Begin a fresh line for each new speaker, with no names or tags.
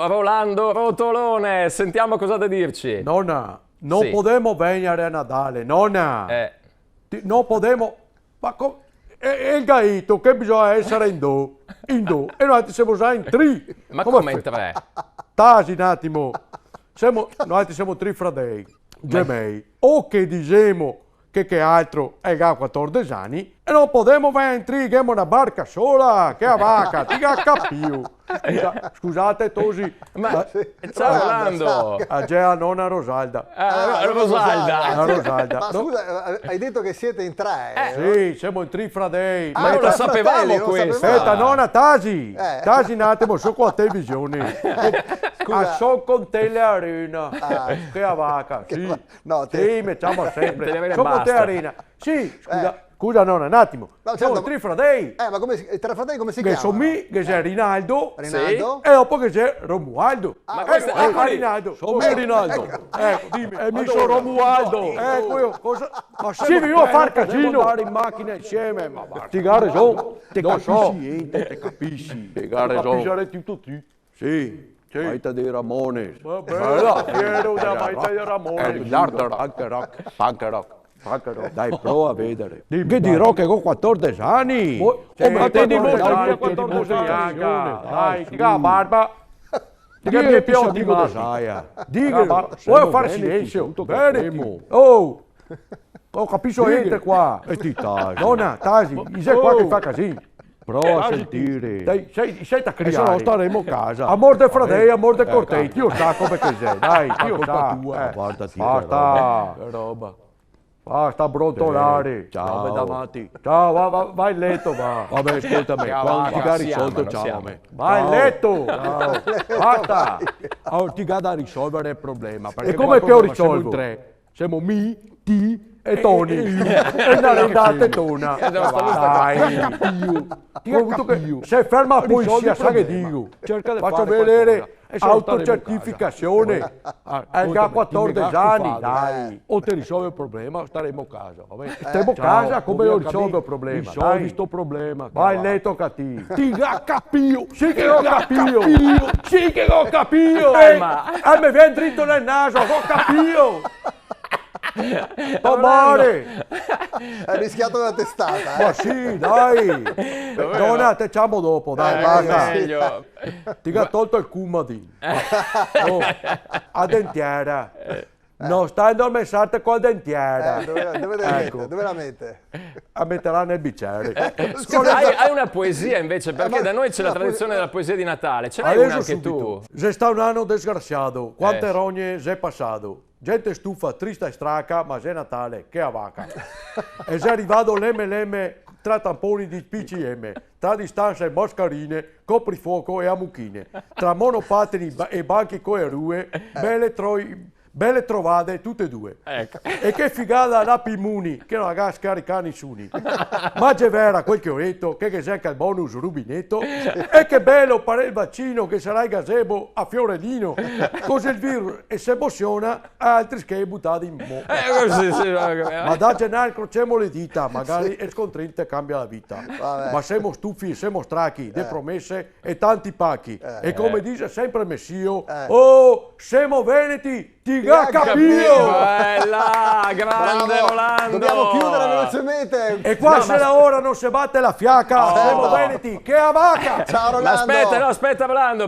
Rolando Rotolone, sentiamo cosa da dirci.
Nonna, non
Sì.
possiamo venire a Natale, nonna. Non possiamo... Ma è il gaito che bisogna essere in do. E noi siamo già in tri.
Ma come in tre?
Tasi un attimo. Noi siamo tri fradei, gemei. O che diciamo che altro è già 14 anni e non possiamo venire in tri, che è una barca sola, che è vacca, ti capito. Scusate Tosi,
Ma ciao Rolando.
c'è la nonna Rosalda.
Rosalda.
La Rosalda.
Ma scusa, hai detto che siete in tre?
Sì, siamo in tri fradei.
Ma non lo sapevamo
fratelli, non
questo.
Aspetta, nonna Tasi. Tasi un attimo, sono con la televisione. Sono con Telearena. Che a vacca, sì.
No,
Sì, mettiamo sempre.
Telearena
Sono con
basta.
Telearena. Sì, scusa nonna, un attimo.
No, certo,
Sono
ma-
in tri fradei.
Ma come i tre fratelli come si
Che
chiamano?
sono me, che c'è Rinaldo.
Rinaldo?
E dopo che c'è Romualdo.
Ma questo è
Rinaldo. Sono Rinaldo. Ecco, dimmi. E mi sono
Romualdo.
Romualdo. Ecco io, cosa... Ma sì, io a far casino. Andare in macchina insieme, ma ti gare sono. Te capisci, te capisci. Te gare sono. Capisci tutto tu. Sì. Maita di Ramone. Bella, fiero da Maita di Ramone. Punk rock. Dai, prova a vedere. Che dirò che ho 14 anni. Ma te dimostri 14 anni. Dai, ti la barba. Che mi piace di Masaia. Dica, vuoi fare silenzio? Bene. Oh, capisco niente qua. E ti tasi. Nonna, tasi, mi sei qua che fa casino. Prova a sentire. Dai, sei da criare. E se no staremo a casa. Amor de fradei, amor de cortei. Io sa come che sei. Dai, io sa. Guardati. Basta. Che roba. Basta brontolare. Ciao, davanti. Ciao, vai in letto, va. Vabbè, ascoltami, quando ti hai risolto, ciao. Vai in letto. Ciao. Basta. Ti da risolvere il problema. E come che ho risolto? Siamo mi, ti e Tony. E una rendata tona. Dai. Se ferma la polizia, sa che dico. Faccio vedere autocertificazione. Hai già 14 anni, dai. O ti risolve il problema o staremo a casa. Stiamo a casa, come lo risolve il problema? Risolvi sto problema. Vai in letto cattivo. Ti capio. Sì che l'ho capito. Sì che l'ho capito. Mi viene dritto nel naso, l'ho capito. Amore!
Hai rischiato una testata,
Ma sì, dai! Donna, te ciamo dopo, dai, basta!
Meglio.
Ti ha tolto il cumadin. Oh, a dentiera. Non stai addormentando con la dentiera.
dove la mette?
La metterà nel bicchiere.
Hai una poesia invece, perché da noi c'è la tradizione della poesia di Natale. Ce l'hai una anche tu?
Se sta un anno disgraziato, quante rogne sei passato. Gente stufa, trista e straca, ma c'è Natale, che a vacca. E sei arrivato l'MLM tra tamponi di PCM, tra distanze e mascherine, coprifuoco e ammucchine, tra monopatini e banchi coerue, belle trovate tutte e due.
Ecco.
E che figata la Pimuni, che non ha scaricato nessuno. Ma c'è vera quel che ho detto, che c'è anche il bonus rubinetto. E che bello pare il vaccino che sarà il gazebo a Fiorellino. Così il virus e se emoziona, altri che buttati in mo. Ma da gennaio crociamo le dita, magari il scontrente cambia la vita. Ma siamo stufi, siamo strachi, de promesse e tanti pacchi. E come dice sempre Messio, oh, siamo veneti, ti capio!
Bella, grande
Bravo.
Rolando!
Dobbiamo chiudere velocemente.
E qua se la ora non si batte la fiacca, siamo veneti, che a vacca!
Ciao
Ma
Rolando.
aspetta Rolando!